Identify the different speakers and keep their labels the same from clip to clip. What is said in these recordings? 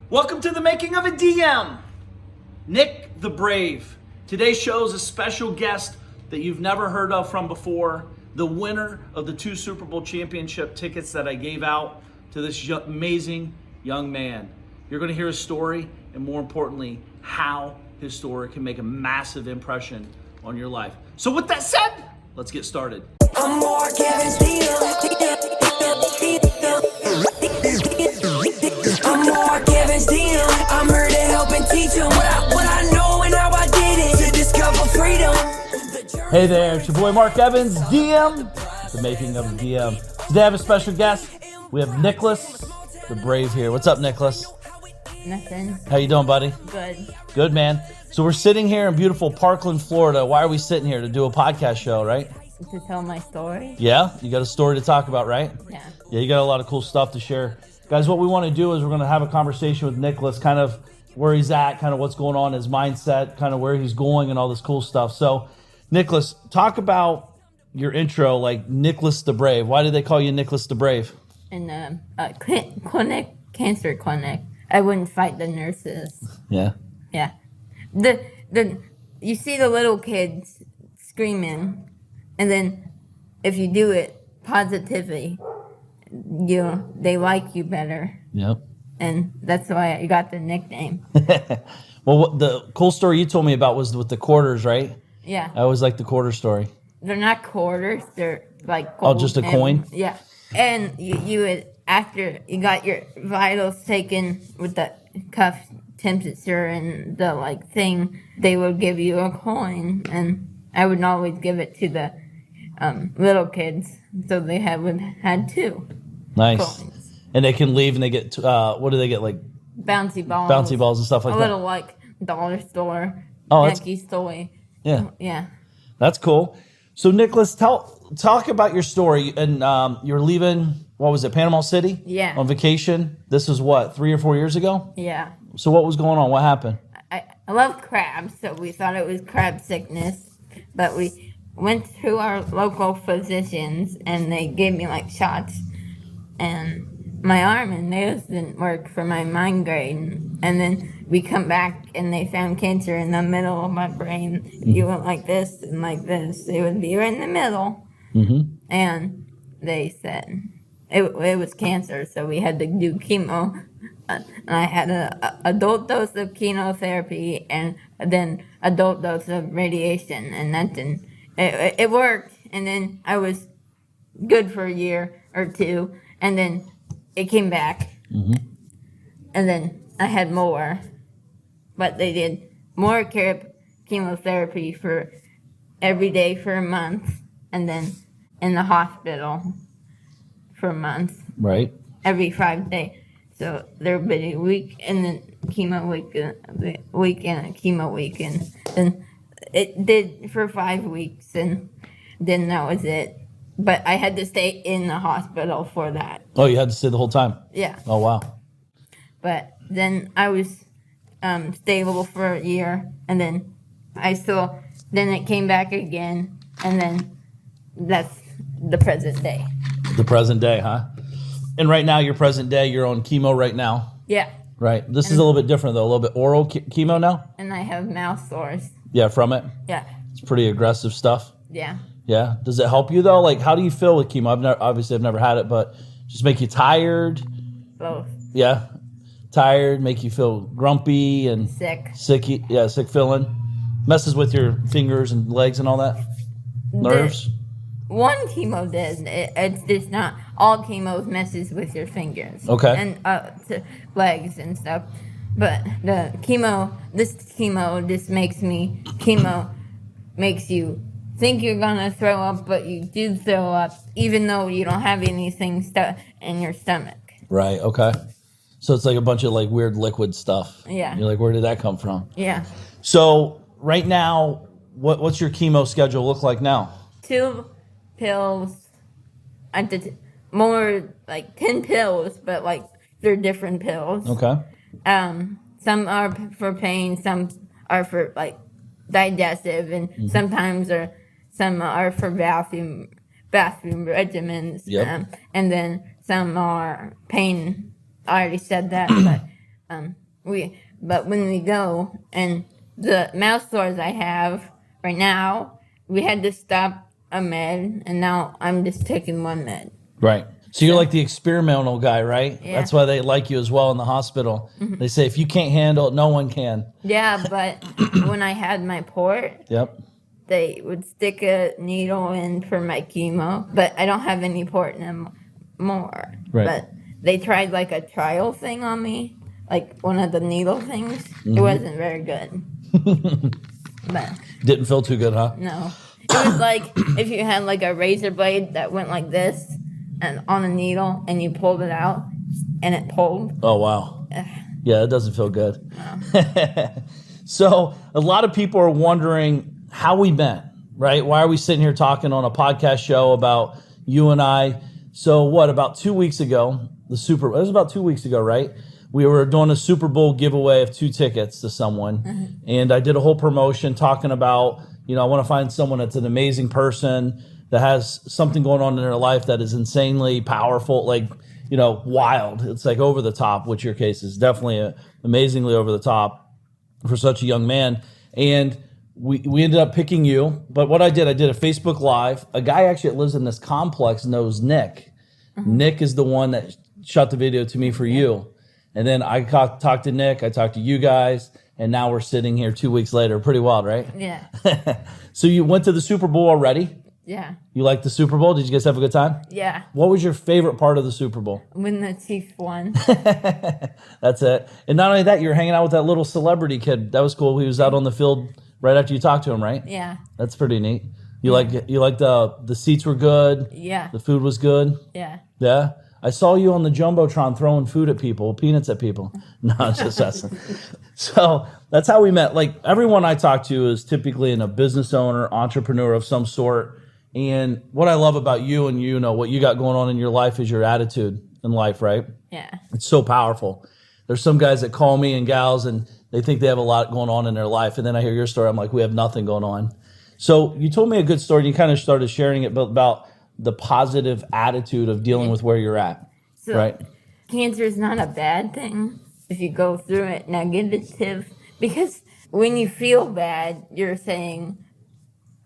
Speaker 1: Welcome to the making of a DM. Nick the Brave. Today's show is a special guest that you've never heard of from before. The winner of the 2 Super Bowl championship tickets that I gave out to this amazing young man. You're going to hear his story, and more importantly, how his story can make a massive impression on your life. So with that said, let's get started.
Speaker 2: I'm more Kevin's DM. I'm more Kevin's DM. I'm here to help and teach him what I know and how I did it to discover freedom.
Speaker 1: Hey there, it's your boy Mark Evans, DM, the making of a DM. Today I have a special guest. We have Nicholas the Brave here. What's up, Nicholas?
Speaker 3: Nothing.
Speaker 1: How you doing, buddy?
Speaker 3: Good.
Speaker 1: Good, man. So we're sitting here in beautiful Parkland, Florida. Why are we sitting here? To do a podcast show, right?
Speaker 3: To tell my story?
Speaker 1: Yeah? You got a story to talk about, right?
Speaker 3: Yeah.
Speaker 1: Yeah, you got a lot of cool stuff to share. Guys, what we want to do is we're going to have a conversation with Nicholas, kind of where he's at, kind of what's going on, his mindset, kind of where he's going and all this cool stuff. So, Nicholas, talk about your intro, like Nicholas the Brave. Why did they call you Nicholas the Brave?
Speaker 3: In a clinic, cancer clinic, I wouldn't fight the nurses.
Speaker 1: Yeah.
Speaker 3: Yeah. You see the little kids screaming, and then if you do it positively, they like you better.
Speaker 1: Yep.
Speaker 3: And that's why I got the nickname.
Speaker 1: Well, the cool story you told me about was with the quarters, right?
Speaker 3: Yeah.
Speaker 1: I always like the quarter story.
Speaker 3: They're not quarters, they're like
Speaker 1: Oh,
Speaker 3: gold.
Speaker 1: just a coin?
Speaker 3: Yeah. And you would, after you got your vitals taken with the cuff temperature and the like thing, they would give you a coin, and I would always give it to the little kids, so they had 2
Speaker 1: Nice.
Speaker 3: coins.
Speaker 1: And they can leave and they get, what do they get, like
Speaker 3: Bouncy balls.
Speaker 1: bouncy balls and stuff like
Speaker 3: a
Speaker 1: that?
Speaker 3: little like dollar store.
Speaker 1: Oh, that's-
Speaker 3: Jackie's toy.
Speaker 1: Yeah.
Speaker 3: Yeah.
Speaker 1: That's cool. So, Nicholas, talk about your story. And you're leaving, what was it, Panama City?
Speaker 3: Yeah.
Speaker 1: On vacation. This was what, 3 or 4 years ago?
Speaker 3: Yeah.
Speaker 1: So what was going on? What happened?
Speaker 3: I love crabs, so we thought it was crab sickness, but we went to our local physicians and they gave me like shots, and my arm and nails didn't work for my migraine, and then we come back and they found cancer in the middle of my brain. If you went like this and like this, it would be right in the middle.
Speaker 1: Mm-hmm.
Speaker 3: And they said it was cancer, so we had to do chemo. And I had a adult dose of chemotherapy and then adult dose of radiation, and that didn't. It worked, and then I was good for a year or 2, and then it came back, and then I had more, but they did more chemotherapy for every day for a month, and then in the hospital for a month,
Speaker 1: Right.
Speaker 3: every 5 days. So there would be a week, and then chemo week, and a chemo week, and then it did for 5 weeks, and then that was it. But I had to stay in the hospital for that.
Speaker 1: Oh, you had to stay the whole time?
Speaker 3: Yeah.
Speaker 1: Oh, wow.
Speaker 3: But then I was stable for a year, and then then it came back again, and then that's the present day.
Speaker 1: The present day, huh? And right now, your present day, you're on chemo right now.
Speaker 3: Yeah.
Speaker 1: Right. This is a little bit different, though. A little bit oral chemo now?
Speaker 3: And I have mouth sores.
Speaker 1: Yeah, from it?
Speaker 3: Yeah.
Speaker 1: It's pretty aggressive stuff.
Speaker 3: Yeah.
Speaker 1: Yeah. Does it help you, though? Like, how do you feel with chemo? I've never had it, but just make you tired?
Speaker 3: Both.
Speaker 1: Yeah. Tired, make you feel grumpy and
Speaker 3: Sick.
Speaker 1: sick feeling. Messes with your fingers and legs and all that. Nerves.
Speaker 3: One chemo did. It's just not all chemo messes with your fingers.
Speaker 1: Okay.
Speaker 3: And legs and stuff. But this chemo just makes you think you're gonna throw up, but you do throw up, even though you don't have anything stuck in your stomach.
Speaker 1: Right. Okay. So it's like a bunch of like weird liquid stuff.
Speaker 3: Yeah.
Speaker 1: You're like, where did that come from?
Speaker 3: Yeah.
Speaker 1: So right now, what's your chemo schedule look like now?
Speaker 3: 2 pills. More like 10 pills, but like they're different pills.
Speaker 1: Okay.
Speaker 3: Some are for pain, some are for like digestive, and sometimes some are for bathroom regimens.
Speaker 1: Yep.
Speaker 3: And then some are pain. I already said that, but But when we go and the mouth sores I have right now, we had to stop a med, and now I'm just taking one med.
Speaker 1: Right. So you're like the experimental guy, right?
Speaker 3: Yeah.
Speaker 1: That's why they like you as well in the hospital. They say if you can't handle it, no one can.
Speaker 3: Yeah, but when I had my port,
Speaker 1: Yep.
Speaker 3: they would stick a needle in for my chemo, but I don't have any port no more.
Speaker 1: Right.
Speaker 3: But they tried like a trial thing on me, like one of the needle things. It wasn't very good. But
Speaker 1: Didn't feel too good, huh?
Speaker 3: no. It was like if you had like a razor blade that went like this and on a needle and you pulled it out and it pulled.
Speaker 1: Oh, wow. Yeah, it doesn't feel good. So a lot of people are wondering how we met, right? Why are we sitting here talking on a podcast show about you and I? So what, about 2 weeks ago, it was about 2 weeks ago, right? We were doing a Super Bowl giveaway of 2 tickets to someone. And I did a whole promotion talking about, I want to find someone that's an amazing person that has something going on in their life that is insanely powerful, like, wild. It's like over the top, which your case is definitely amazingly over the top for such a young man. And we ended up picking you. But what I did a Facebook Live. A guy actually that lives in this complex knows Nick. Nick is the one that shot the video to me for you. And then I talked to Nick, I talked to you guys, and now we're sitting here 2 weeks later. Pretty wild, right?
Speaker 3: Yeah.
Speaker 1: So you went to the Super Bowl already?
Speaker 3: Yeah.
Speaker 1: You liked the Super Bowl? Did you guys have a good time?
Speaker 3: Yeah.
Speaker 1: What was your favorite part of the Super Bowl?
Speaker 3: When the Chiefs won.
Speaker 1: That's it. And not only that, you were hanging out with that little celebrity kid. That was cool. He was out on the field right after you talked to him, right?
Speaker 3: Yeah.
Speaker 1: That's pretty neat. You like the seats were good?
Speaker 3: Yeah.
Speaker 1: The food was good?
Speaker 3: Yeah.
Speaker 1: Yeah? I saw you on the Jumbotron throwing food at people, peanuts at people. No, it's just messing. So that's how we met. Like everyone I talk to is typically a business owner, entrepreneur of some sort. And what I love about you and what you got going on in your life is your attitude in life, right?
Speaker 3: Yeah.
Speaker 1: It's so powerful. There's some guys that call me and gals and they think they have a lot going on in their life. And then I hear your story. I'm like, we have nothing going on. So you told me a good story. And you kind of started sharing it about the positive attitude of dealing with where you're at,
Speaker 3: So,
Speaker 1: right?
Speaker 3: Cancer is not a bad thing if you go through it negative, because when you feel bad, you're saying,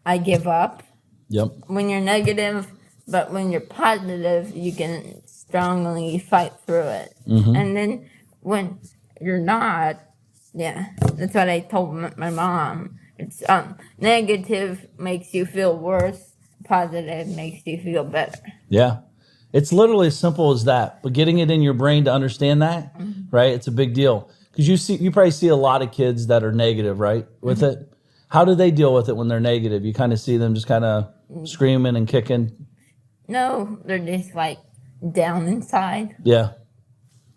Speaker 3: I give up.
Speaker 1: Yep.
Speaker 3: When you're negative, but when you're positive, you can strongly fight through it. And then when you're not, that's what I told my mom. It's negative makes you feel worse. Positive makes you feel better.
Speaker 1: Yeah. It's literally as simple as that. But getting it in your brain to understand that, right? It's a big deal. Because you probably see a lot of kids that are negative, right? With it. How do they deal with it when they're negative? You kind of see them just kind of screaming and kicking.
Speaker 3: No, they're just like down inside.
Speaker 1: Yeah.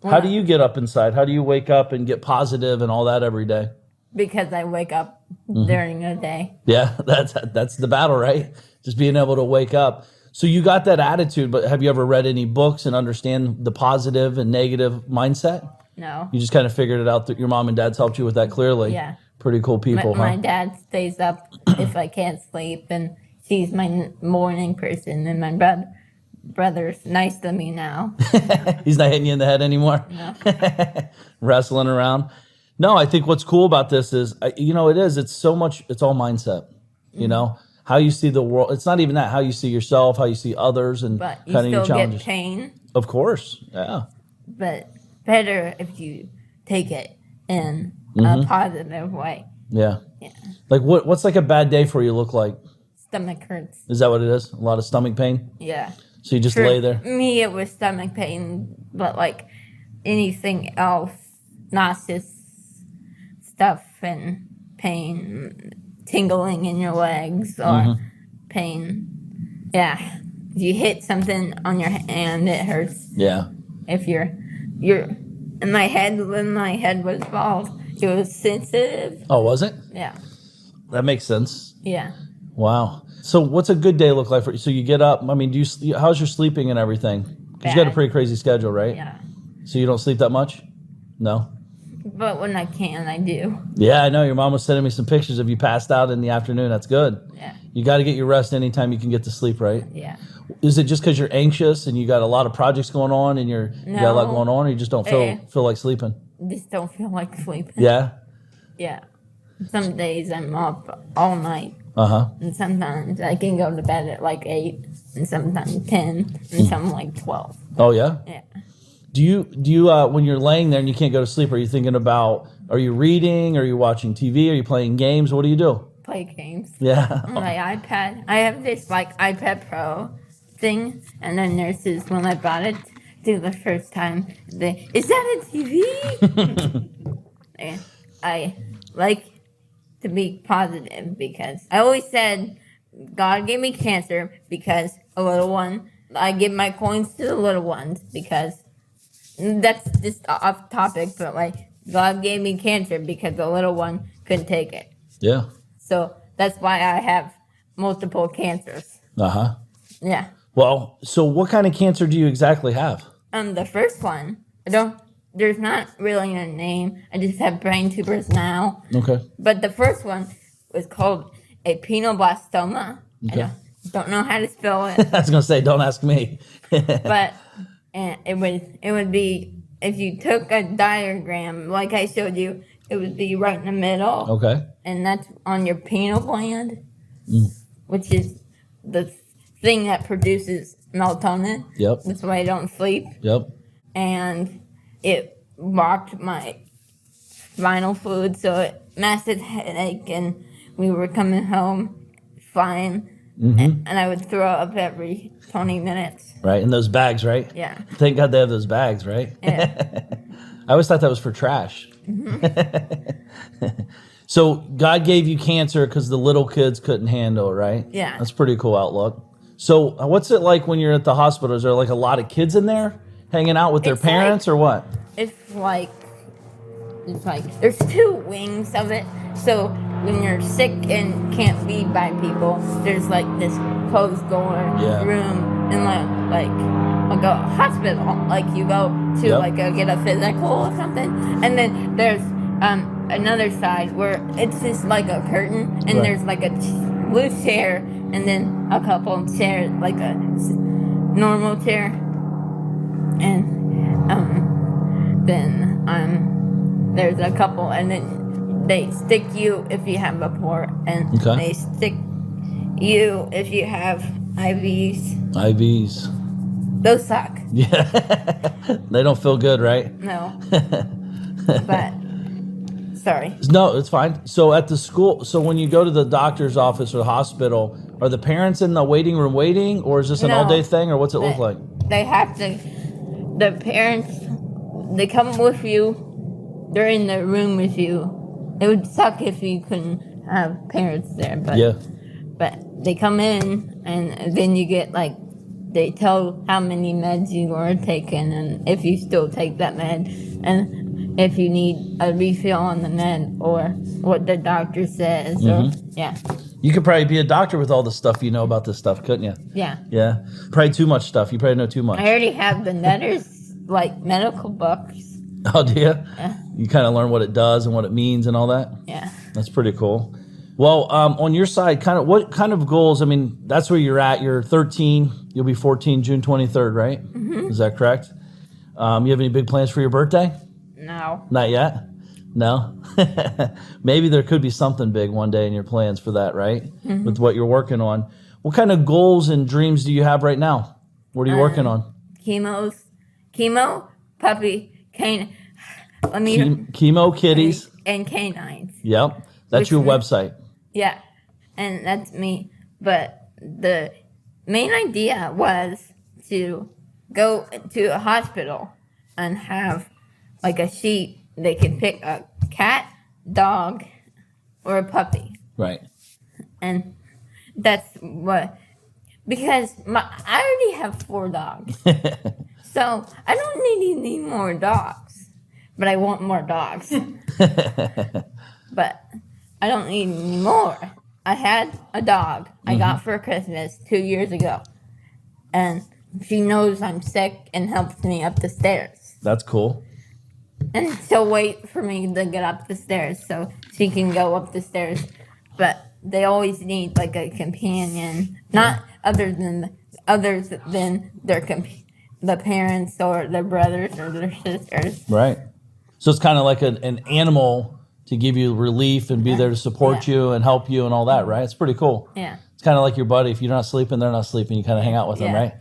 Speaker 1: How do you get up inside? How do you wake up and get positive and all that every day?
Speaker 3: Because I wake up during the day.
Speaker 1: Yeah, that's the battle, right? Just being able to wake up. So you got that attitude, but have you ever read any books and understand the positive and negative mindset?
Speaker 3: No.
Speaker 1: You just kind of figured it out that your mom and dad's helped you with that clearly.
Speaker 3: Yeah.
Speaker 1: Pretty cool people,
Speaker 3: My dad stays up if I can't sleep, and he's my morning person, and my brother's nice to me now.
Speaker 1: He's not hitting you in the head anymore?
Speaker 3: No.
Speaker 1: Wrestling around? No, I think what's cool about this is, it's so much, it's all mindset, how you see the world. It's not even that, how you see yourself, how you see others, and
Speaker 3: But you
Speaker 1: kind of your
Speaker 3: still
Speaker 1: challenges.
Speaker 3: get pain.
Speaker 1: Of course, yeah.
Speaker 3: But better if you take it in a positive way.
Speaker 1: Yeah.
Speaker 3: Yeah.
Speaker 1: Like what's like a bad day for you look like?
Speaker 3: Stomach hurts.
Speaker 1: Is that what it is? A lot of stomach pain?
Speaker 3: Yeah.
Speaker 1: So you just
Speaker 3: For
Speaker 1: lay there?
Speaker 3: me, it was stomach pain, but like anything else, nauseous stuff and pain, tingling in your legs or pain. Yeah. If you hit something on your hand, it hurts.
Speaker 1: Yeah.
Speaker 3: If you're in my head, when my head was bald, it was sensitive.
Speaker 1: Oh, was it?
Speaker 3: Yeah.
Speaker 1: That makes sense.
Speaker 3: Yeah.
Speaker 1: Wow. So what's a good day look like for you? So you get up, how's your sleeping and everything? Because you got a
Speaker 3: Bad.
Speaker 1: pretty crazy schedule, right?
Speaker 3: Yeah.
Speaker 1: So you don't sleep that much? No?
Speaker 3: But when I can, I do.
Speaker 1: Yeah, I know. Your mom was sending me some pictures of you passed out in the afternoon. That's good.
Speaker 3: Yeah.
Speaker 1: You got to get your rest anytime you can get to sleep, right?
Speaker 3: Yeah.
Speaker 1: Is it just because you're anxious and you got a lot of projects going on and you got a lot
Speaker 3: No.
Speaker 1: going on, or you just don't feel like sleeping?
Speaker 3: just don't feel like sleeping.
Speaker 1: Yeah.
Speaker 3: Yeah. Some days I'm up all night.
Speaker 1: Uh-huh.
Speaker 3: And sometimes I can go to bed at like 8, and sometimes 10, and some like 12.
Speaker 1: Oh, yeah?
Speaker 3: Yeah.
Speaker 1: Do you when you're laying there and you can't go to sleep, are you thinking about, are you reading? Are you watching TV? Are you playing games? What do you do?
Speaker 3: Play games.
Speaker 1: Yeah.
Speaker 3: On my iPad. I have this like iPad Pro thing, and then there's this when I bought it the first time. Is that a TV? And I like to be positive because I always said God gave me cancer because a little one. I give my coins to the little ones because that's just off topic, but like God gave me cancer because the little one couldn't take it.
Speaker 1: Yeah.
Speaker 3: So that's why I have multiple cancers.
Speaker 1: Uh-huh.
Speaker 3: Yeah.
Speaker 1: Well, so what kind of cancer do you exactly have?
Speaker 3: The first one, there's not really a name. I just have brain tumors now.
Speaker 1: Okay.
Speaker 3: But the first one was called a penoblastoma.
Speaker 1: Okay.
Speaker 3: I don't know how to spell it.
Speaker 1: I was going to say, don't ask me.
Speaker 3: But it would be, if you took a diagram like I showed you, it would be right in the middle.
Speaker 1: Okay.
Speaker 3: And that's on your pineal gland, which is the thing that produces melatonin.
Speaker 1: Yep.
Speaker 3: That's why I don't sleep.
Speaker 1: Yep.
Speaker 3: And it blocked my spinal fluid, so it massive headache, and we were coming home fine, and I would throw up every 20 minutes.
Speaker 1: Right. In those bags, right?
Speaker 3: Yeah.
Speaker 1: Thank God they have those bags, right?
Speaker 3: Yeah.
Speaker 1: I always thought that was for trash. So God gave you cancer because the little kids couldn't handle it, right?
Speaker 3: Yeah.
Speaker 1: That's a pretty cool outlook. So what's it like when you're at the hospital? Is there like a lot of kids in there hanging out with their
Speaker 3: It's
Speaker 1: parents or what?
Speaker 3: It's like there's two wings of it. So when you're sick and can't be by people, there's like this closed door room, and like a hospital, like you go to like get a physical or something, and then there's another side where it's just like a curtain, and there's like a blue chair, and then a couple chairs, like a normal chair, and then there's a couple, and then they stick you if you have a port, and they stick you if you have IVs.
Speaker 1: IVs.
Speaker 3: Those suck.
Speaker 1: Yeah. They don't feel good, right?
Speaker 3: No. But sorry.
Speaker 1: No, it's fine. So at the school, so when you go to the doctor's office or the hospital, are the parents in the waiting room waiting, or is this an all-day thing, or what's it look like?
Speaker 3: They have to. The parents, they come with you. They're in the room with you. It would suck if you couldn't have parents there, but they come in, and then you get like, they tell how many meds you are taking, and if you still take that med, and if you need a refill on the med, or what the doctor says, or
Speaker 1: You could probably be a doctor with all the stuff you know about this stuff, couldn't you?
Speaker 3: Yeah.
Speaker 1: Yeah. Probably too much stuff. You probably know too much.
Speaker 3: I already have the letters, like medical books.
Speaker 1: Oh, do you?
Speaker 3: Yeah.
Speaker 1: You kind of learn what it does and what it means and all that?
Speaker 3: Yeah.
Speaker 1: That's pretty cool. Well, on your side, what kind of goals? I mean, that's where you're at. You're 13. You'll be 14 June 23rd, right? Mm-hmm. Is that correct? You have any big plans for your birthday?
Speaker 3: No.
Speaker 1: Not yet? No? Maybe there could be something big one day in your plans for that, right? Mm-hmm. With what you're working on. What kind of goals and dreams do you have right now? What are you working on?
Speaker 3: Chemo, puppy, canine.
Speaker 1: Chemo, kitties.
Speaker 3: And canines.
Speaker 1: Yep. That's your website.
Speaker 3: Yeah. And that's me. But the main idea was to go to a hospital and have like a sheet. They could pick a cat, dog, or a puppy.
Speaker 1: Right.
Speaker 3: And that's what, because I already have 4 dogs. So I don't need any more dogs. But I want more dogs. But I don't need any more. I had a dog I got for Christmas 2 years ago. And she knows I'm sick and helps me up the stairs.
Speaker 1: That's cool.
Speaker 3: And she'll wait for me to get up the stairs so she can go up the stairs. But they always need like a companion, not others than their the parents or their brothers or their sisters.
Speaker 1: Right. So it's kind of like an animal to give you relief and be there to support you and help you and all that, right? It's pretty cool.
Speaker 3: Yeah.
Speaker 1: It's kind of like your buddy. If you're not sleeping, they're not sleeping. You kind of hang out with them, right?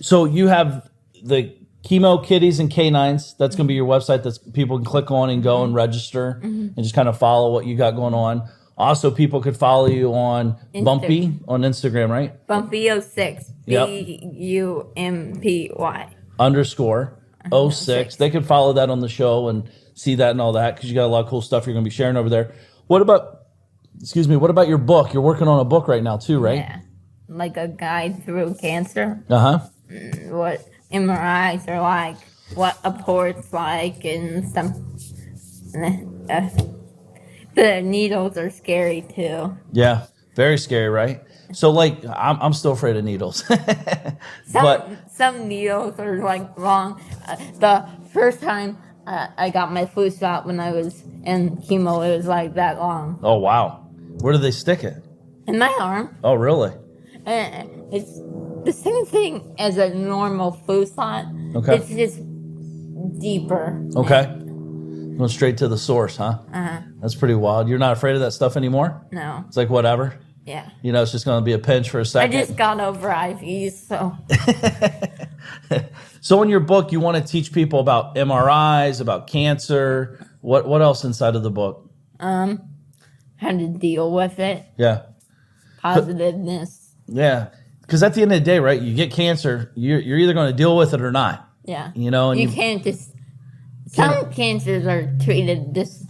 Speaker 1: So you have the Chemo Kitties and Canines. That's going to be your website that people can click on and go and register and just kind of follow what you got going on. Also, people could follow you on Bumpy on Instagram, right?
Speaker 3: Bumpy06.
Speaker 1: Yep.
Speaker 3: BUMPY.
Speaker 1: _06. They can follow that on the show and see that and all that because you got a lot of cool stuff you're going to be sharing over there. What about your book? You're working on a book right now too, right?
Speaker 3: Yeah. Like a guide through cancer.
Speaker 1: Uh-huh.
Speaker 3: What MRIs are like, what a port's like, and some. The needles are scary too.
Speaker 1: Yeah, very scary, right? So, like, I'm still afraid of needles.
Speaker 3: Some needles are like long. The first time I got my flu shot when I was in chemo, it was like that long.
Speaker 1: Oh, wow. Where do they stick it?
Speaker 3: In my arm.
Speaker 1: Oh, really?
Speaker 3: It's the same thing as a normal flu shot.
Speaker 1: Okay.
Speaker 3: It's just deeper.
Speaker 1: Okay. Going straight to the source, huh?
Speaker 3: Uh-huh.
Speaker 1: That's pretty wild. You're not afraid of that stuff anymore?
Speaker 3: No.
Speaker 1: It's like whatever?
Speaker 3: Yeah.
Speaker 1: You know, it's just going to be a pinch for a
Speaker 3: I
Speaker 1: second.
Speaker 3: just got over IVs, so.
Speaker 1: So in your book, you want to teach people about MRIs, about cancer. What else inside of the book?
Speaker 3: How to deal with it.
Speaker 1: Yeah.
Speaker 3: Positiveness.
Speaker 1: Yeah. Because at the end of the day, right, you get cancer, you're either going to deal with it or not.
Speaker 3: Yeah.
Speaker 1: You know, and
Speaker 3: you can't just. Some cancers are treated just.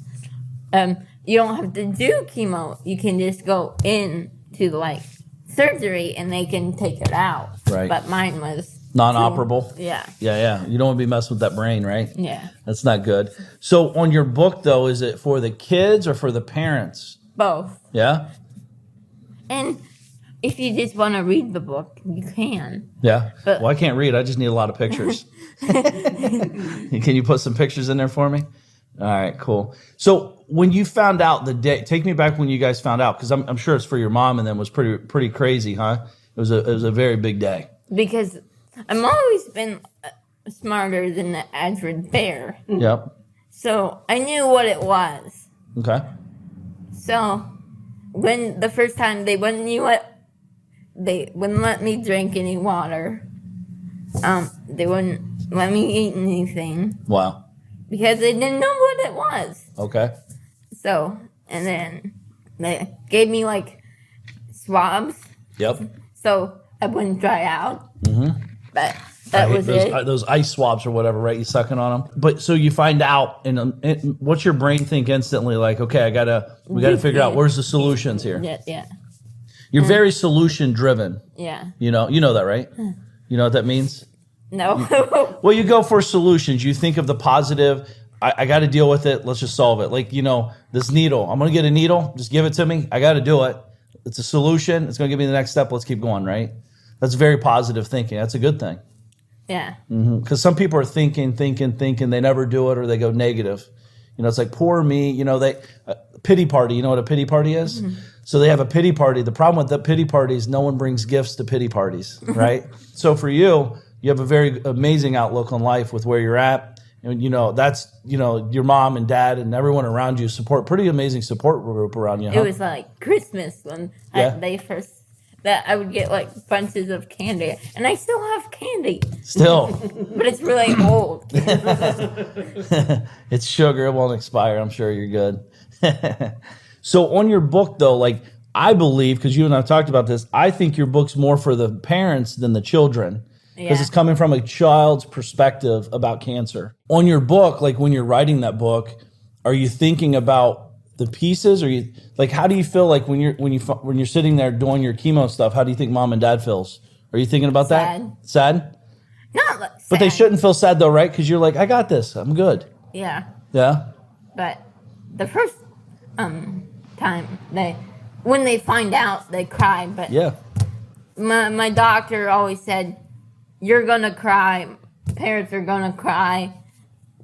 Speaker 3: You don't have to do chemo. You can just go into like surgery and they can take it out.
Speaker 1: Right.
Speaker 3: But mine was
Speaker 1: non-operable.
Speaker 3: Yeah.
Speaker 1: Yeah. You don't want to be messing with that brain, right?
Speaker 3: Yeah.
Speaker 1: That's not good. So on your book, though, is it for the kids or for the parents?
Speaker 3: Both.
Speaker 1: Yeah.
Speaker 3: And if you just want to read the book, you can.
Speaker 1: Yeah.
Speaker 3: But,
Speaker 1: well, I can't read. I just need a lot of pictures. Can you put some pictures in there for me? All right, cool. So when you found out the day, take me back when you guys found out, because I'm sure it's for your mom and then was pretty crazy, huh? It was a very big day.
Speaker 3: Because I've always been smarter than the average bear.
Speaker 1: Yep.
Speaker 3: So I knew what it was.
Speaker 1: Okay.
Speaker 3: So when the first time they wouldn't let me drink any water. They wouldn't let me eat anything.
Speaker 1: Wow.
Speaker 3: Because they didn't know what it was.
Speaker 1: Okay.
Speaker 3: So, and then they gave me like swabs.
Speaker 1: Yep.
Speaker 3: So I wouldn't dry out. Mm-hmm. But that was it.
Speaker 1: Those ice swabs or whatever, right? You sucking on them. But so you find out, and what's your brain think instantly? Like, okay, we gotta figure out where's the solutions here.
Speaker 3: Yeah.
Speaker 1: You're very solution driven.
Speaker 3: Yeah.
Speaker 1: You know that, right? You know what that means?
Speaker 3: No.
Speaker 1: Well, you go for solutions. You think of the positive. I got to deal with it. Let's just solve it. Like, this needle. I'm going to get a needle. Just give it to me. I got to do it. It's a solution. It's going to give me the next step. Let's keep going, right? That's very positive thinking. That's a good thing.
Speaker 3: Yeah.
Speaker 1: Because some people are thinking. They never do it or they go negative. It's like, poor me. Pity party. You know what a pity party is? Mm-hmm. So they have a pity party. The problem with the pity party is no one brings gifts to pity parties, right? So for you have a very amazing outlook on life with where you're at. And, that's, your mom and dad and everyone around you pretty amazing support group around you. Huh?
Speaker 3: It was like Christmas when they first, that I would get like bunches of candy. And I still have candy.
Speaker 1: Still.
Speaker 3: But it's really old.
Speaker 1: It's sugar. It won't expire. I'm sure you're good. So on your book, though, like, I believe, because you and I have talked about this, I think your book's more for the parents than the children. Because it's coming from a child's perspective about cancer. On your book, like when you're writing that book, are you thinking about the pieces? Or you like, how do you feel like when you're sitting there doing your chemo stuff? How do you think mom and dad feels? Are you thinking about that? Sad?
Speaker 3: Not sad.
Speaker 1: But they shouldn't feel sad though, right? Because you're like, I got this. I'm good.
Speaker 3: Yeah.
Speaker 1: Yeah.
Speaker 3: But the first time when they find out, they cry. But
Speaker 1: yeah,
Speaker 3: my doctor always said, you're going to cry. Parents are going to cry.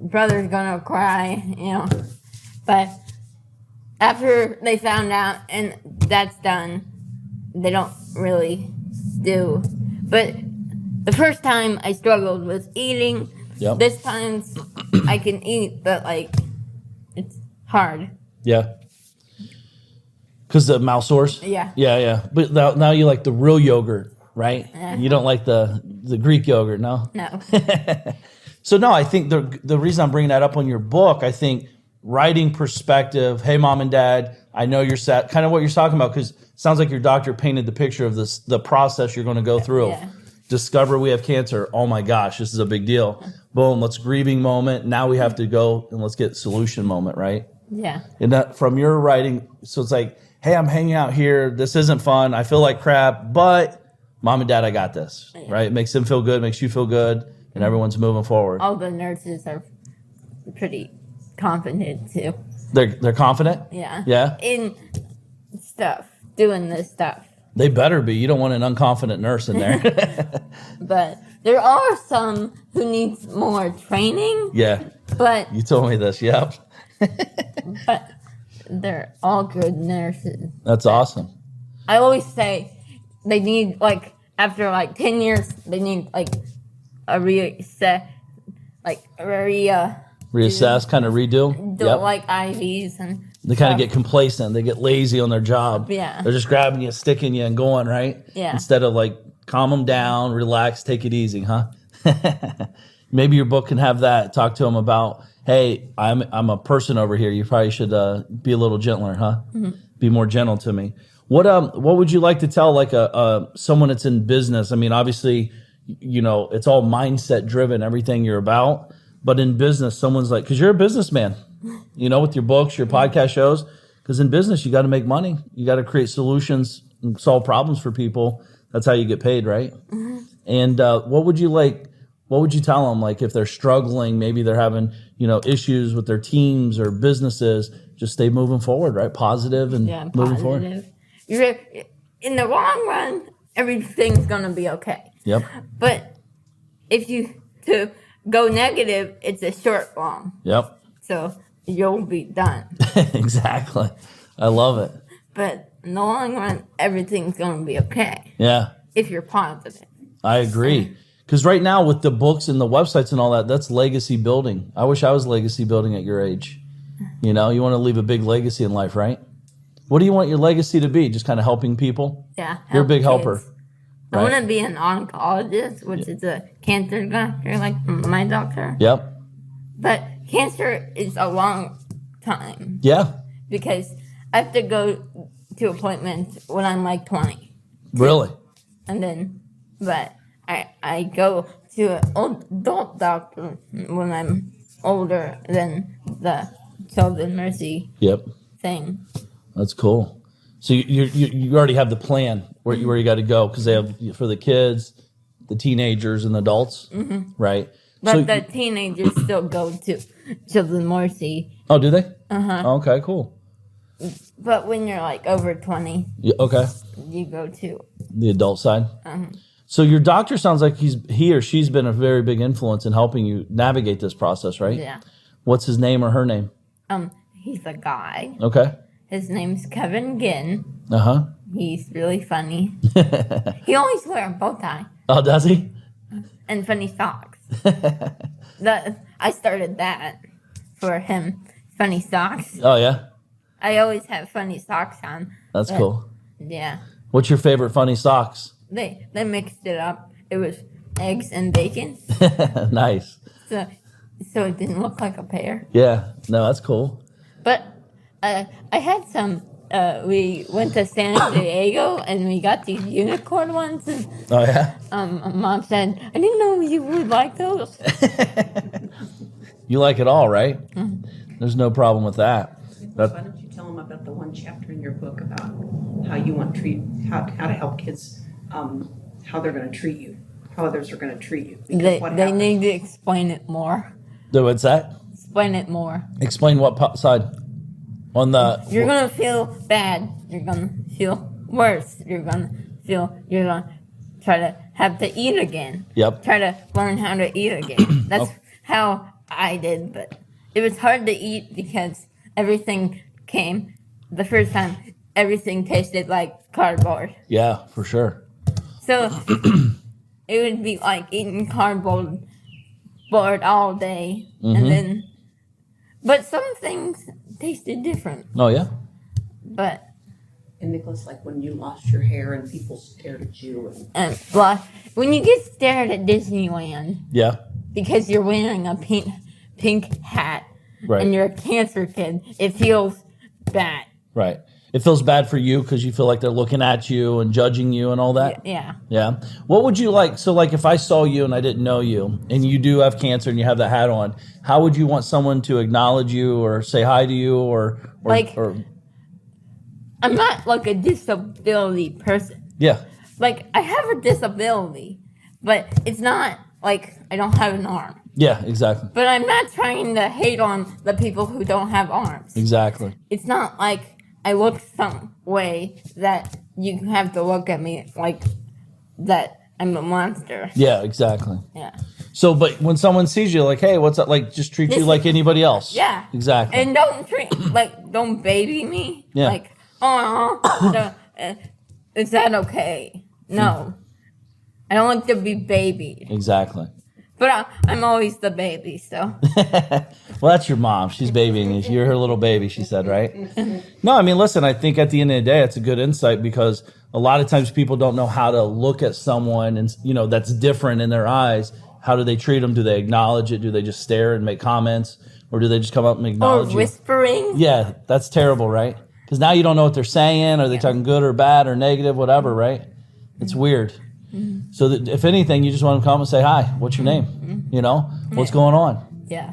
Speaker 3: Brother's going to cry, But after they found out and that's done, they don't really do. But the first time I struggled with eating.
Speaker 1: Yep.
Speaker 3: This time I can eat, but like it's hard.
Speaker 1: Yeah. Because the mouth sores?
Speaker 3: Yeah.
Speaker 1: Yeah. But now you like the real yogurt, right?
Speaker 3: Yeah.
Speaker 1: You don't like the Greek yogurt, no?
Speaker 3: No.
Speaker 1: So no, I think the reason I'm bringing that up on your book, I think writing perspective, hey, mom and dad, I know you're sad, kind of what you're talking about, because it sounds like your doctor painted the picture of the process you're going to go through.
Speaker 3: Yeah.
Speaker 1: Discover we have cancer. Oh my gosh, this is a big deal. Boom, let's grieving moment. Now we have to go and let's get solution moment, right?
Speaker 3: Yeah.
Speaker 1: And that from your writing, so it's like, hey, I'm hanging out here. This isn't fun. I feel like crap, but mom and dad, I got this, right? It makes them feel good, makes you feel good, and everyone's moving forward.
Speaker 3: All the nurses are pretty confident too.
Speaker 1: They're confident?
Speaker 3: Yeah.
Speaker 1: Yeah?
Speaker 3: In stuff, doing this stuff.
Speaker 1: They better be. You don't want an unconfident nurse in there.
Speaker 3: But there are some who needs more training.
Speaker 1: Yeah.
Speaker 3: But
Speaker 1: You told me this. Yep.
Speaker 3: but they're all good nurses.
Speaker 1: That's awesome.
Speaker 3: I always say they need like after like 10 years they need like a reset, like
Speaker 1: Reassess, kind of redo.
Speaker 3: do like IVs and
Speaker 1: They kind of
Speaker 3: stuff.
Speaker 1: get complacent. They get lazy on their job.
Speaker 3: Yeah.
Speaker 1: They're just grabbing you, sticking you, and going, right?
Speaker 3: Yeah.
Speaker 1: Instead of like calm them down, relax, take it easy, huh? Maybe your book can have that. Talk to them about, hey, I'm a person over here. You probably should be a little gentler, huh? Mm-hmm. Be more gentle to me. What would you like to tell like someone that's in business? I mean, obviously, you know, it's all mindset driven, everything you're about. But in business, someone's like, because you're a businessman, you know, with your books, your podcast shows. Because in business, you got to make money. You got to create solutions and solve problems for people. That's how you get paid, right? Mm-hmm. And what would you tell them? Like if they're struggling, maybe they're having, you know, issues with their teams or businesses, just stay moving forward, right? Positive and moving forward.
Speaker 3: You're, in the long run, everything's going to be okay.
Speaker 1: Yep.
Speaker 3: But if you to go negative, it's a short long.
Speaker 1: Yep.
Speaker 3: So you'll be done.
Speaker 1: Exactly. I love it.
Speaker 3: But in the long run, everything's going to be okay.
Speaker 1: Yeah.
Speaker 3: If you're positive.
Speaker 1: I agree. Because right now with the books and the websites and all that, that's legacy building. I wish I was legacy building at your age. You know, you want to leave a big legacy in life, right? What do you want your legacy to be? Just kind of helping people?
Speaker 3: Yeah.
Speaker 1: You're a big helper.
Speaker 3: Kids. I want to be an oncologist, which is a cancer doctor, like my doctor.
Speaker 1: Yep.
Speaker 3: But cancer is a long time.
Speaker 1: Yeah.
Speaker 3: Because I have to go to appointments when I'm like 20.
Speaker 1: Really?
Speaker 3: And then, but I go to an adult doctor when I'm older than the Children's Mercy thing.
Speaker 1: That's cool. So you already have the plan where you got to go because they have for the kids, the teenagers, and the adults, right?
Speaker 3: But
Speaker 1: so,
Speaker 3: the teenagers still go to Children's Mercy.
Speaker 1: Oh, do they?
Speaker 3: Uh-huh.
Speaker 1: Okay, cool.
Speaker 3: But when you're like over 20,
Speaker 1: okay,
Speaker 3: you go to
Speaker 1: the adult side.
Speaker 3: Uh-huh.
Speaker 1: So your doctor sounds like he or she's been a very big influence in helping you navigate this process, right?
Speaker 3: Yeah.
Speaker 1: What's his name or her name?
Speaker 3: He's a guy.
Speaker 1: Okay.
Speaker 3: His name's Kevin Ginn.
Speaker 1: Uh-huh.
Speaker 3: He's really funny. He always wears a bow tie.
Speaker 1: Oh, does he?
Speaker 3: And funny socks. I started that for him. Funny socks.
Speaker 1: Oh, yeah?
Speaker 3: I always have funny socks on.
Speaker 1: That's cool.
Speaker 3: Yeah.
Speaker 1: What's your favorite funny socks?
Speaker 3: They mixed it up. It was eggs and bacon.
Speaker 1: Nice.
Speaker 3: So it didn't look like a pear.
Speaker 1: Yeah. No, that's cool.
Speaker 3: But I had some. We went to San Diego and we got these unicorn ones. And,
Speaker 1: oh yeah.
Speaker 3: Mom said, "I didn't know you would like those."
Speaker 1: You like it all, right? Mm-hmm. There's no problem with that.
Speaker 4: Why don't you tell them about the one chapter in your book about how you want to how to help kids, how they're going to treat you, how others are going to treat you.
Speaker 3: They need to explain it more.
Speaker 1: What's that?
Speaker 3: Explain it more.
Speaker 1: Explain what side? On the
Speaker 3: you're gonna feel bad. You're gonna feel worse. You're gonna try to have to eat again.
Speaker 1: Yep.
Speaker 3: Try to learn how to eat again. That's how I did, but it was hard to eat because everything came the first time. Everything tasted like cardboard.
Speaker 1: Yeah, for sure.
Speaker 3: So it would be like eating cardboard bored all day, but some things tasted different.
Speaker 1: Oh yeah.
Speaker 3: But
Speaker 4: And Nicholas, like when you lost your hair and people stared at you.
Speaker 3: when you get stared at Disneyland
Speaker 1: Yeah.
Speaker 3: because you're wearing a pink hat
Speaker 1: Right.
Speaker 3: and you're a cancer kid, it feels bad.
Speaker 1: Right. It feels bad for you because you feel like they're looking at you and judging you and all that.
Speaker 3: Yeah.
Speaker 1: Yeah. What would you like? So, like, if I saw you and I didn't know you, and you do have cancer and you have that hat on, how would you want someone to acknowledge you or say hi to you or
Speaker 3: I'm not like a disability person.
Speaker 1: Yeah.
Speaker 3: Like, I have a disability, but it's not like I don't have an arm.
Speaker 1: Yeah. Exactly.
Speaker 3: But I'm not trying to hate on the people who don't have arms.
Speaker 1: Exactly.
Speaker 3: It's not like I look some way that you have to look at me like that I'm a monster.
Speaker 1: Yeah. Exactly.
Speaker 3: Yeah.
Speaker 1: So, but when someone sees you, like, hey, what's up? Like, just treat you like anybody else.
Speaker 3: Yeah.
Speaker 1: Exactly.
Speaker 3: And don't baby me.
Speaker 1: Yeah.
Speaker 3: Like, oh, is that okay? No. I don't like to be babied.
Speaker 1: Exactly.
Speaker 3: But I'm always the baby, so.
Speaker 1: Well, that's your mom. She's babying you. You're her little baby, she said, right? No, I mean, listen, I think at the end of the day, it's a good insight because a lot of times people don't know how to look at someone and, that's different in their eyes. How do they treat them? Do they acknowledge it? Do they just stare and make comments? Or do they just come up and acknowledge
Speaker 3: Or whispering.
Speaker 1: Yeah, that's terrible, right? Because now you don't know what they're saying. Are they talking good or bad or negative, whatever, right? It's weird. Mm-hmm. So that if anything, you just want to come and say, hi, what's your name? Mm-hmm. What's going on?
Speaker 3: Yeah.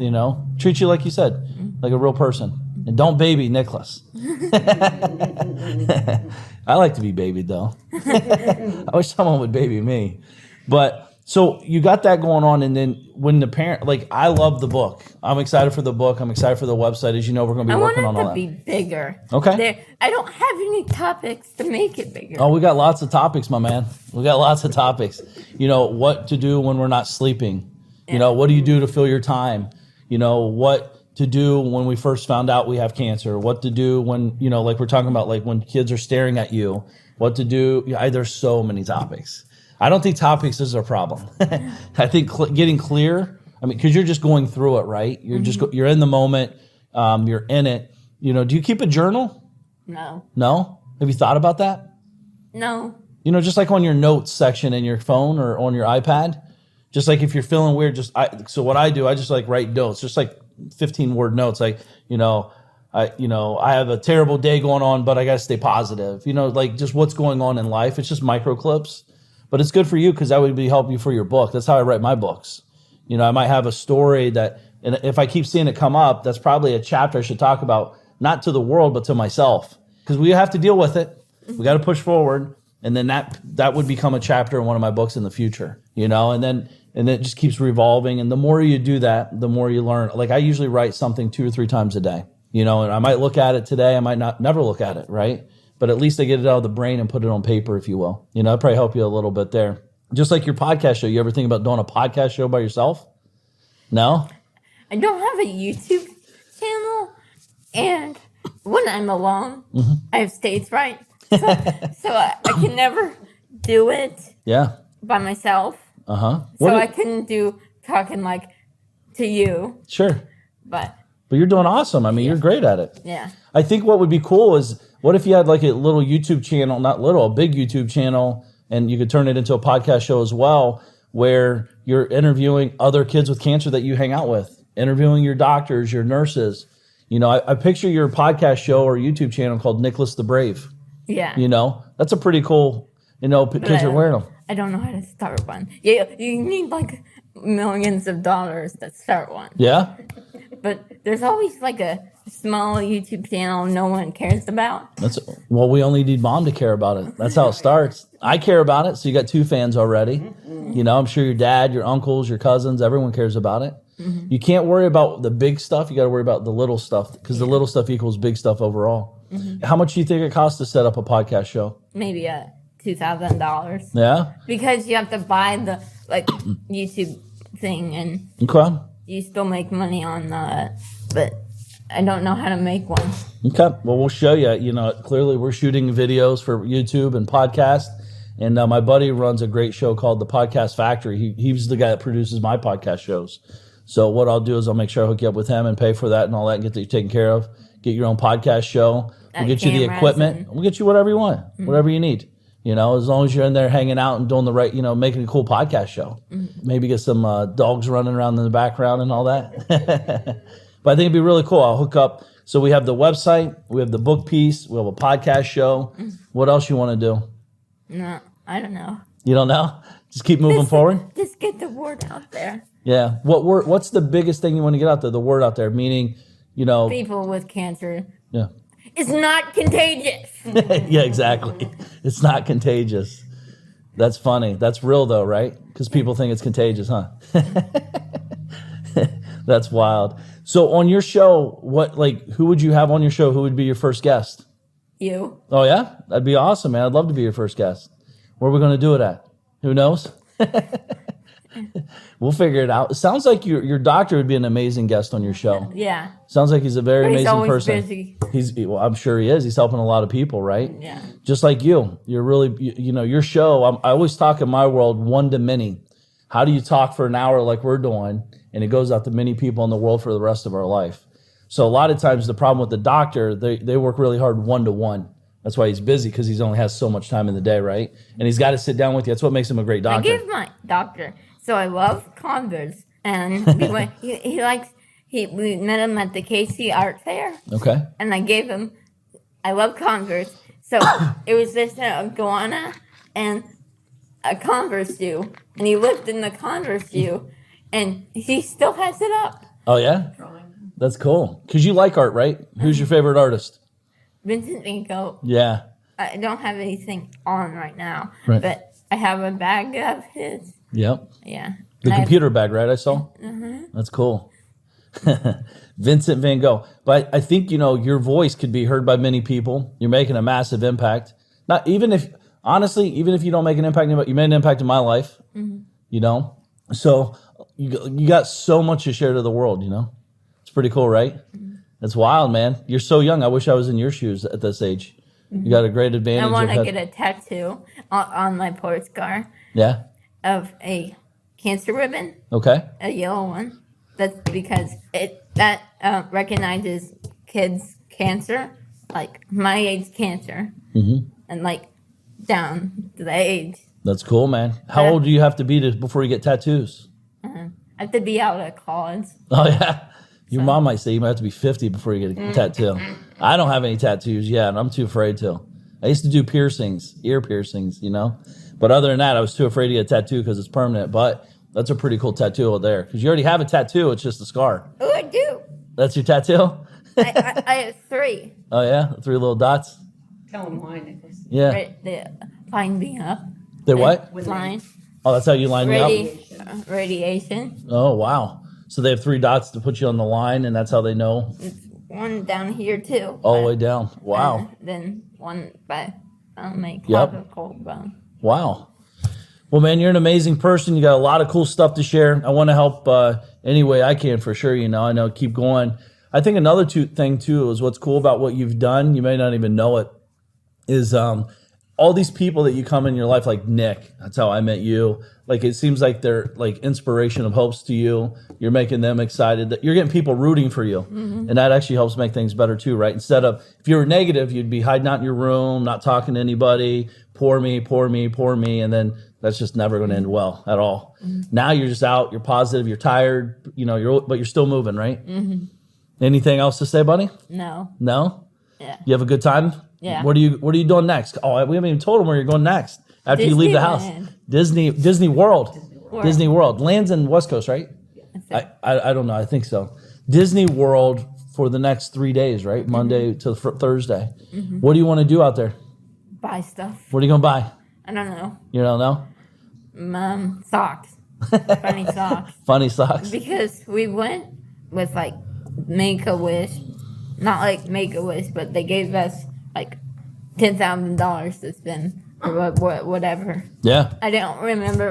Speaker 1: Treat you like you said, like a real person. And don't baby Nicholas. I like to be babied, though. I wish someone would baby me. But so you got that going on, and then when the parent, like, I love the book. I'm excited for the book. I'm excited for the website. As you know, we're going to be working on all that.
Speaker 3: I want it to be bigger.
Speaker 1: Okay.
Speaker 3: I don't have any topics to make it bigger.
Speaker 1: Oh, we got lots of topics, my man. We got lots of topics. What to do when we're not sleeping. What do you do to fill your time? What to do when we first found out we have cancer. What to do when, like we're talking about, like when kids are staring at you. What to do. There's so many topics. I don't think topics is our problem. I think getting clear, because you're just going through it, right? You're just you're in the moment. You're in it. Do you keep a journal?
Speaker 3: No.
Speaker 1: No? Have you thought about that?
Speaker 3: No.
Speaker 1: Just like on your notes section in your phone or on your iPad, just like if you're feeling weird, so what I do, I just like write notes, just like 15-word notes, like, I have a terrible day going on, but I got to stay positive. Like just what's going on in life. It's just micro clips. But it's good for you because that would help you for your book. That's how I write my books. I might have a story that, and if I keep seeing it come up, that's probably a chapter I should talk about, not to the world, but to myself. Because we have to deal with it. We got to push forward. And then that would become a chapter in one of my books in the future, and then it just keeps revolving. And the more you do that, the more you learn. Like I usually write something 2 or 3 times a day, and I might look at it today. I might never look at it. Right. But at least I get it out of the brain and put it on paper, if you will. I'd probably help you a little bit there. Just like your podcast show. You ever think about doing a podcast show by yourself? No?
Speaker 3: I don't have a YouTube channel. And when I'm alone, I have stage fright. So I can never do it by myself.
Speaker 1: Uh-huh.
Speaker 3: So I couldn't do talking like to you.
Speaker 1: Sure.
Speaker 3: But
Speaker 1: you're doing awesome. You're great at it.
Speaker 3: Yeah.
Speaker 1: I think what would be cool is, what if you had like a little YouTube channel, not little, a big YouTube channel, and you could turn it into a podcast show as well, where you're interviewing other kids with cancer that you hang out with, interviewing your doctors, your nurses. I picture your podcast show or YouTube channel called Nicholas the Brave.
Speaker 3: Yeah.
Speaker 1: That's a pretty cool, kids are wearing them.
Speaker 3: I don't know how to start one. Yeah, you need like millions of dollars to start one.
Speaker 1: Yeah?
Speaker 3: But there's always like a small YouTube channel no one cares about.
Speaker 1: We only need Mom to care about it. That's how it starts. I care about it, so you got 2 fans already. I'm sure your dad, your uncles, your cousins, everyone cares about it. Mm-hmm. You can't worry about the big stuff. You got to worry about the little stuff, because the little stuff equals big stuff overall. Mm-hmm. How much do you think it costs to set up a podcast show?
Speaker 3: Maybe $2,000.
Speaker 1: Yeah?
Speaker 3: Because you have to buy the YouTube thing, and you still make money on that. But I don't know how to make one.
Speaker 1: Okay. Well, we'll show you. Clearly we're shooting videos for YouTube and podcast. And my buddy runs a great show called The Podcast Factory. He's the guy that produces my podcast shows. So what I'll do is I'll make sure I hook you up with him and pay for that and all that and get you taken care of. Get your own podcast show. We'll get you the equipment. We'll get you whatever you want, whatever you need. You know, as long as you're in there hanging out and doing the right, you know, making a cool podcast show. Maybe get some dogs running around in the background and all that. But I think it'd be really cool. I'll hook up. So we have the website, we have the book piece, we have a podcast show. What else you want to do?
Speaker 3: No, I don't know.
Speaker 1: You don't know? Just keep moving forward?
Speaker 3: Just get the word out there.
Speaker 1: Yeah. What's the biggest thing you want to get out there? The word out there, meaning, you know.
Speaker 3: People with cancer.
Speaker 1: Yeah.
Speaker 3: It's not contagious.
Speaker 1: Yeah, exactly. It's not contagious. That's funny. That's real though, right? Because people think it's contagious, huh? That's wild. So on your show, who would you have on your show? Who would be your first guest?
Speaker 3: You.
Speaker 1: Oh yeah? That'd be awesome, man. I'd love to be your first guest. Where are we going to do it at? Who knows? We'll figure it out. It sounds like your doctor would be an amazing guest on your show.
Speaker 3: Yeah.
Speaker 1: Sounds like he's a very amazing
Speaker 3: always
Speaker 1: person.
Speaker 3: Busy.
Speaker 1: Well, I'm sure he is. He's helping a lot of people, right?
Speaker 3: Yeah.
Speaker 1: Just like you. You're really, you know, your show, I always talk in my world one to many. How do you talk for an hour like we're doing, and it goes out to many people in the world for the rest of our life? So a lot of times the problem with the doctor, they work really hard one-to-one. That's why he's busy, because he only has so much time in the day, right? And he's got to sit down with you. That's what makes him a great doctor.
Speaker 3: I give my doctor. So I love Converse, and we met him at the KC Art Fair.
Speaker 1: Okay.
Speaker 3: And I gave him. I love Converse, so it was just a iguana and a Converse shoe, and he lived in the Converse shoe, and he still has it up.
Speaker 1: Oh yeah, that's cool. Because you like art, right? Who's your favorite artist?
Speaker 3: Vincent Van Gogh.
Speaker 1: Yeah.
Speaker 3: I don't have anything on right now,
Speaker 1: Right.
Speaker 3: but I have a bag of his.
Speaker 1: Yep.
Speaker 3: Yeah.
Speaker 1: The computer bag, right? I saw. That's cool. Vincent Van Gogh. But I think, you know, your voice could be heard by many people. You're making a massive impact. Even if you don't make an impact, you made an impact in my life. You know, so you got so much to share to the world. You know, it's pretty cool, right? That's wild, man. You're so young. I wish I was in your shoes at this age. You got a great advantage.
Speaker 3: I want to get a tattoo on my porch car.
Speaker 1: Yeah.
Speaker 3: Of a cancer ribbon.
Speaker 1: Okay.
Speaker 3: A yellow one. That's because that recognizes kids' cancer, like my age cancer, and like down to the age.
Speaker 1: That's cool, man. How old do you have to be before you get tattoos?
Speaker 3: I have to be out of college.
Speaker 1: Oh yeah. Your mom might say you might have to be 50 before you get a tattoo. I don't have any tattoos yet, and I'm too afraid to. I used to do ear piercings, you know. But other than that, I was too afraid to get a tattoo because it's permanent. But that's a pretty cool tattoo out there. Because you already have a tattoo, it's just a scar.
Speaker 3: Oh, I do.
Speaker 1: That's your tattoo?
Speaker 3: I have 3.
Speaker 1: Oh yeah? 3 little dots?
Speaker 4: Tell them why, Nicholas.
Speaker 1: Yeah.
Speaker 3: Right, the line being up.
Speaker 1: The what?
Speaker 3: Line.
Speaker 1: Oh, that's how you line me up?
Speaker 3: Radiation.
Speaker 1: Oh, wow. So they have 3 dots to put you on the line, and that's how they know?
Speaker 3: It's one down here, too.
Speaker 1: All the way down. Wow.
Speaker 3: Then one by my
Speaker 1: Yep.
Speaker 3: clavicle bone.
Speaker 1: Wow. Well, man, you're an amazing person. You got a lot of cool stuff to share. I want to help any way I can for sure. You know, I know, keep going. I think another thing too is what's cool about what you've done. You may not even know it. Is all these people that you come in your life, like Nick. That's how I met you. Like it seems like they're like inspiration of hopes to you. You're making them excited. That you're getting people rooting for you, and that actually helps make things better too, right? Instead of if you were negative, you'd be hiding out in your room, not talking to anybody. Poor me, poor me, poor me, and then that's just never going to end well at all. Now you're just out. You're positive. You're tired. You know, but you're still moving, right? Anything else to say, buddy?
Speaker 3: No.
Speaker 1: No.
Speaker 3: Yeah.
Speaker 1: You have a good time?
Speaker 3: Yeah.
Speaker 1: What are you doing next? Oh, we haven't even told them where you're going next. After you leave the house. Disney World. Disney World. Lands in West Coast, right? I don't know. I think so. Disney World for the next 3 days, right? Monday to Thursday. What do you want to do out there?
Speaker 3: Buy stuff.
Speaker 1: What are you going to buy?
Speaker 3: I don't know.
Speaker 1: You don't know?
Speaker 3: Socks. Funny socks.
Speaker 1: Funny socks.
Speaker 3: Because we went with like Make-A-Wish. Not like Make-A-Wish, but they gave us like $10,000 to spend or whatever.
Speaker 1: Yeah.
Speaker 3: I don't remember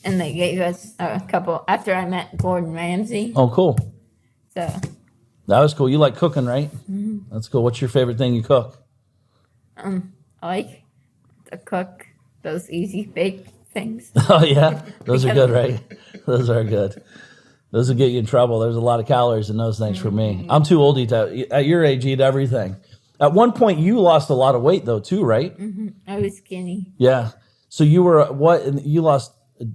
Speaker 3: and they gave us a couple after I met Gordon Ramsay.
Speaker 1: Oh, cool.
Speaker 3: So.
Speaker 1: That was cool. You like cooking, right? That's cool. What's your favorite thing you cook?
Speaker 3: I like to cook those easy bake things.
Speaker 1: Oh, yeah? Those are good, right? Those are good. Those will get you in trouble. There's a lot of calories in those things for me. I'm too old to eat. At your age, eat everything. At one point, you lost a lot of weight, though, too, right?
Speaker 3: I was skinny.
Speaker 1: Yeah. So you were what? And you lost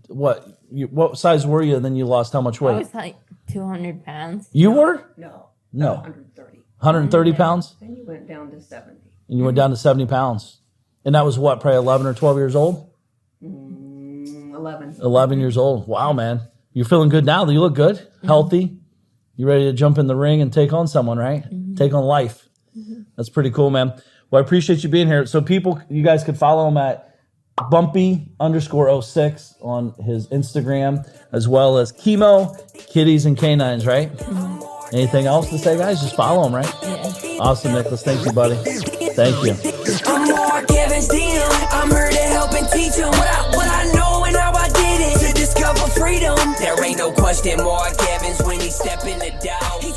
Speaker 1: what? What size were you? And then you lost how much weight?
Speaker 3: I was like 200 pounds.
Speaker 1: You were?
Speaker 4: No.
Speaker 1: No.
Speaker 4: 130.
Speaker 1: 130 pounds?
Speaker 4: Then you went down to 70.
Speaker 1: And you went down to 70 pounds. And that was what, probably 11 or 12 years old?
Speaker 4: 11.
Speaker 1: 11 years old. Wow, man. You're feeling good now. You look good, healthy. You ready to jump in the ring and take on someone, right? Take on life. That's pretty cool, man. Well, I appreciate you being here. So people, you guys could follow him at Bumpy_06 on his Instagram, as well as Chemo, Kitties, and Canines, right? Anything else to say, guys? Just follow him, right?
Speaker 3: Yeah.
Speaker 1: Awesome, Nicholas. Thank you, buddy. Thank you.
Speaker 2: I'm more Kevin's DM. I'm here to help and teach him what I know and how I did it to discover freedom. There ain't no question more Kevin's when he step in the door.